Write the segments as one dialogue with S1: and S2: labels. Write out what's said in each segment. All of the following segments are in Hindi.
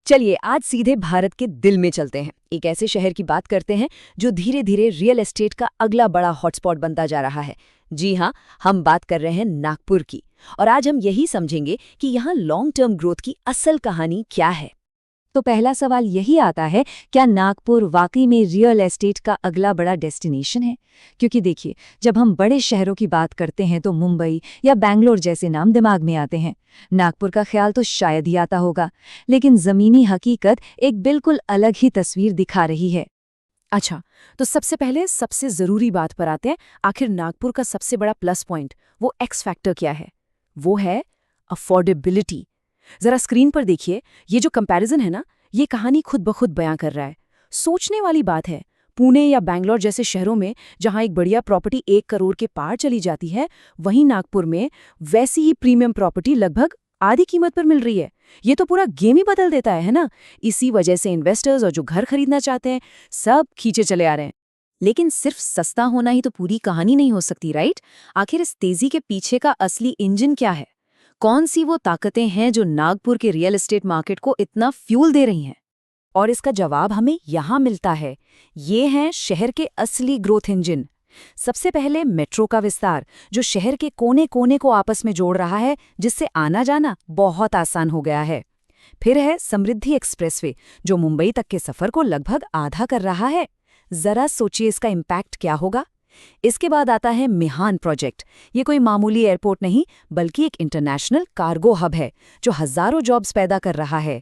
S1: चलिए आज सीधे भारत के दिल में चलते हैं। एक ऐसे शहर की बात करते हैं जो धीरे धीरे रियल एस्टेट का अगला बड़ा हॉटस्पॉट बनता जा रहा है। जी हाँ, हम बात कर रहे हैं नागपुर की। और आज हम यही समझेंगे कि यहाँ लॉन्ग टर्म ग्रोथ की असल कहानी क्या है।
S2: तो पहला सवाल यही आता है, क्या नागपुर वाकई में रियल एस्टेट का अगला बड़ा डेस्टिनेशन है? क्योंकि देखिए, जब हम बड़े शहरों की बात करते हैं तो मुंबई या बैंगलोर जैसे नाम दिमाग में आते हैं। नागपुर का ख्याल तो शायद ही आता होगा, लेकिन जमीनी हकीकत एक बिल्कुल अलग ही तस्वीर दिखा रही है।
S1: अच्छा, तो सबसे पहले सबसे जरूरी बात पर आते हैं। आखिर नागपुर का सबसे बड़ा प्लस पॉइंट, वो एक्स फैक्टर क्या है? वो है अफोर्डेबिलिटी। जरा स्क्रीन पर देखिए, ये जो कंपैरिजन है ना, ये कहानी खुद ब खुद बयां कर रहा है। सोचने वाली बात है, पुणे या बैंगलोर जैसे शहरों में जहां एक बढ़िया प्रॉपर्टी 1 करोड़ के पार चली जाती है, वहीं नागपुर में वैसी ही प्रीमियम प्रॉपर्टी लगभग आधी कीमत पर मिल रही है। ये तो पूरा गेम ही बदल देता है ना? इसी वजह से इन्वेस्टर्स और जो घर खरीदना चाहते हैं, सब खींचे चले आ रहे हैं। लेकिन सिर्फ सस्ता होना ही तो पूरी कहानी नहीं हो सकती, राइट? आखिर इस तेजी के पीछे का असली इंजन क्या है? कौन सी वो ताकतें हैं जो नागपुर के रियल एस्टेट मार्केट को इतना फ्यूल दे रही हैं? और इसका जवाब हमें यहाँ मिलता है। ये हैं शहर के असली ग्रोथ इंजन। सबसे पहले मेट्रो का विस्तार, जो शहर के कोने कोने को आपस में जोड़ रहा है, जिससे आना जाना बहुत आसान हो गया है। फिर है समृद्धि एक्सप्रेसवे, जो मुंबई तक के सफर को लगभग आधा कर रहा है। जरा सोचिए इसका इम्पैक्ट क्या होगा। इसके बाद आता है मिहान प्रोजेक्ट। ये कोई मामूली एयरपोर्ट नहीं, बल्कि एक इंटरनेशनल कार्गो हब है जो हजारों जॉब्स पैदा कर रहा है।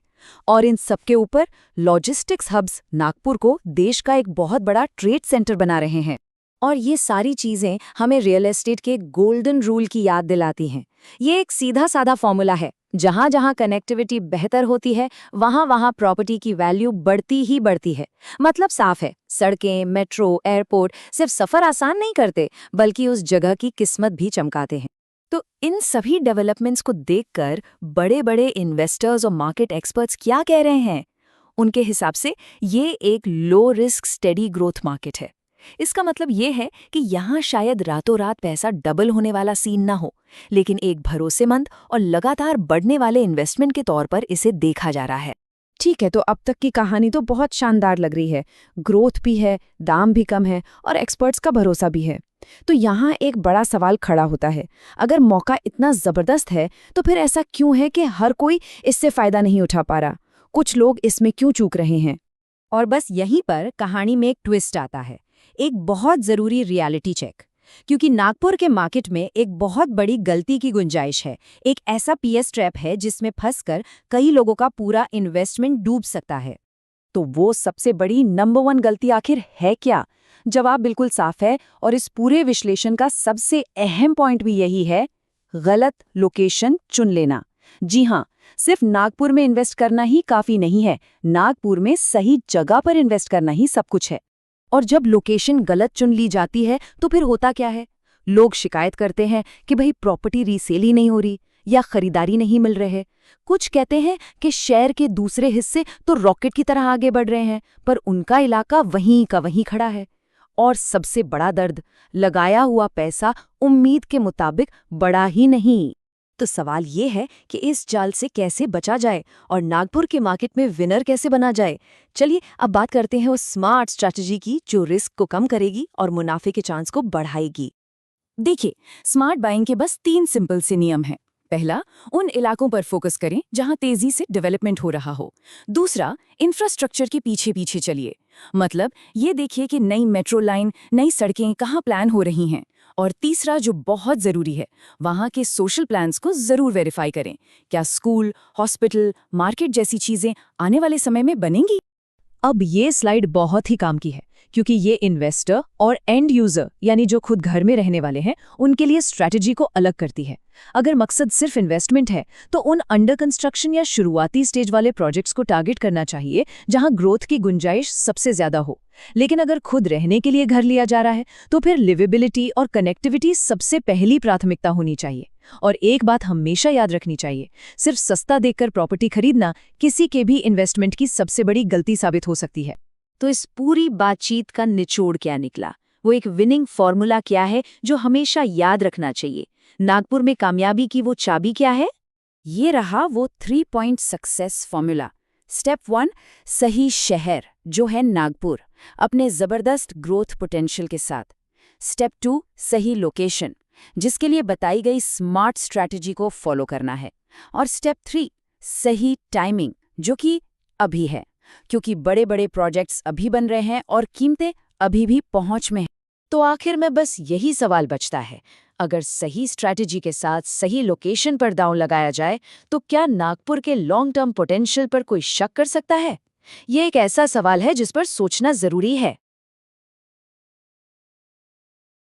S1: और इन सबके ऊपर लॉजिस्टिक्स हब्स नागपुर को देश का एक बहुत बड़ा ट्रेड सेंटर बना रहे हैं। और ये सारी चीजें हमें रियल एस्टेट के गोल्डन रूल की याद दिलाती हैं। ये एक सीधा साधा फॉर्मूला है, जहां जहां कनेक्टिविटी बेहतर होती है, वहां वहां प्रॉपर्टी की वैल्यू बढ़ती ही बढ़ती है। मतलब साफ है, सड़कें, मेट्रो, एयरपोर्ट सिर्फ सफर आसान नहीं करते, बल्कि उस जगह की किस्मत भी चमकाते हैं। तो इन सभी डेवलपमेंट्स को देखकर बड़े बड़े इन्वेस्टर्स और मार्केट एक्सपर्ट्स क्या कह रहे हैं? उनके हिसाब से ये एक low risk steady growth market है। इसका मतलब ये है कि यहाँ शायद रातों रात पैसा डबल होने वाला सीन ना हो, लेकिन एक भरोसेमंद और लगातार बढ़ने वाले इन्वेस्टमेंट के तौर पर इसे देखा जा रहा है।
S2: ठीक है, तो अब तक की कहानी तो बहुत शानदार लग रही है। ग्रोथ भी है, दाम भी कम है और एक्सपर्ट्स का भरोसा भी है। तो यहाँ एक बड़ा सवाल खड़ा होता है, अगर मौका इतना जबरदस्त है तो फिर ऐसा क्यों है कि हर कोई इससे फायदा नहीं उठा पा रहा? कुछ लोग इसमें क्यों चूक रहे हैं? और बस यहीं पर कहानी में एक ट्विस्ट आता है, एक बहुत जरूरी रियलिटी चेक। क्योंकि नागपुर के मार्केट में एक बहुत बड़ी गलती की गुंजाइश है। एक ऐसा पीएस ट्रैप है जिसमें फंसकर कई लोगों का पूरा इन्वेस्टमेंट डूब सकता है। तो वो सबसे बड़ी नंबर 1 गलती आखिर है क्या? जवाब बिल्कुल साफ है, और इस पूरे विश्लेषण का सबसे अहम पॉइंट भी यही है, गलत लोकेशन चुन लेना। जी हाँ, सिर्फ नागपुर में इन्वेस्ट करना ही काफी नहीं है, नागपुर में सही जगह पर इन्वेस्ट करना ही सब कुछ है। और जब लोकेशन गलत चुन ली जाती है तो फिर होता क्या है? लोग शिकायत करते हैं कि भाई प्रॉपर्टी रीसेल ही नहीं हो रही या खरीदारी नहीं मिल रहे। कुछ कहते हैं कि शहर के दूसरे हिस्से तो रॉकेट की तरह आगे बढ़ रहे हैं, पर उनका इलाका वहीं का वहीं खड़ा है। और सबसे बड़ा दर्द, लगाया हुआ पैसा उम्मीद के मुताबिक बड़ा ही नहीं। तो सवाल ये है कि इस जाल से कैसे बचा जाए और नागपुर के मार्केट में विनर कैसे बना जाए। चलिए अब बात करते हैं उस स्मार्ट स्ट्रैटेजी की जो रिस्क को कम करेगी और मुनाफे के चांस को बढ़ाएगी। देखिए, स्मार्ट बाइंग के बस 3 सिंपल से नियम हैं। पहला, उन इलाकों पर फोकस करें जहां तेजी से डेवलपमेंट हो रहा हो। दूसरा, इंफ्रास्ट्रक्चर के पीछे पीछे चलिए। मतलब ये देखिए कि नई मेट्रो लाइन, नई सड़कें कहाँ प्लान हो रही हैं। और तीसरा, जो बहुत जरूरी है, वहां के सोशल प्लान्स को जरूर वेरीफाई करें। क्या स्कूल, हॉस्पिटल, मार्केट जैसी चीजें आने वाले समय में बनेंगी? अब ये स्लाइड बहुत ही काम की है, क्योंकि ये इन्वेस्टर और एंड यूजर यानी जो खुद घर में रहने वाले हैं, उनके लिए स्ट्रैटेजी को अलग करती है। अगर मकसद सिर्फ इन्वेस्टमेंट है तो उन अंडर कंस्ट्रक्शन या शुरुआती स्टेज वाले प्रोजेक्ट्स को टारगेट करना चाहिए जहां ग्रोथ की गुंजाइश सबसे ज्यादा हो। लेकिन अगर खुद रहने के लिए घर लिया जा रहा है तो फिर लिवेबिलिटी और कनेक्टिविटी सबसे पहली प्राथमिकता होनी चाहिए। और एक बात हमेशा याद रखनी चाहिए, सिर्फ सस्ता देखकर प्रॉपर्टी खरीदना किसी के भी इन्वेस्टमेंट की सबसे बड़ी गलती साबित हो सकती है। तो इस पूरी बातचीत का निचोड़ क्या निकला? वो एक विनिंग फॉर्मूला क्या है जो हमेशा याद रखना चाहिए? नागपुर में कामयाबी की वो चाबी क्या है? ये रहा वो 3 पॉइंट सक्सेस फॉर्मूला।
S1: स्टेप 1, सही शहर जो है नागपुर, अपने जबरदस्त ग्रोथ पोटेंशियल के साथ। स्टेप 2, सही लोकेशन, जिसके लिए बताई गई स्मार्ट स्ट्रैटेजी को फॉलो करना है। और स्टेप 3, सही टाइमिंग, जो कि अभी है, क्योंकि बड़े बड़े प्रोजेक्ट्स अभी बन रहे हैं और कीमतें अभी भी पहुंच में हैं। तो आखिर में बस यही सवाल बचता है, अगर सही स्ट्रैटेजी के साथ सही लोकेशन पर दांव लगाया जाए तो क्या नागपुर के लॉन्ग टर्म पोटेंशियल पर कोई शक कर सकता है? ये एक ऐसा सवाल है जिस पर सोचना जरूरी है।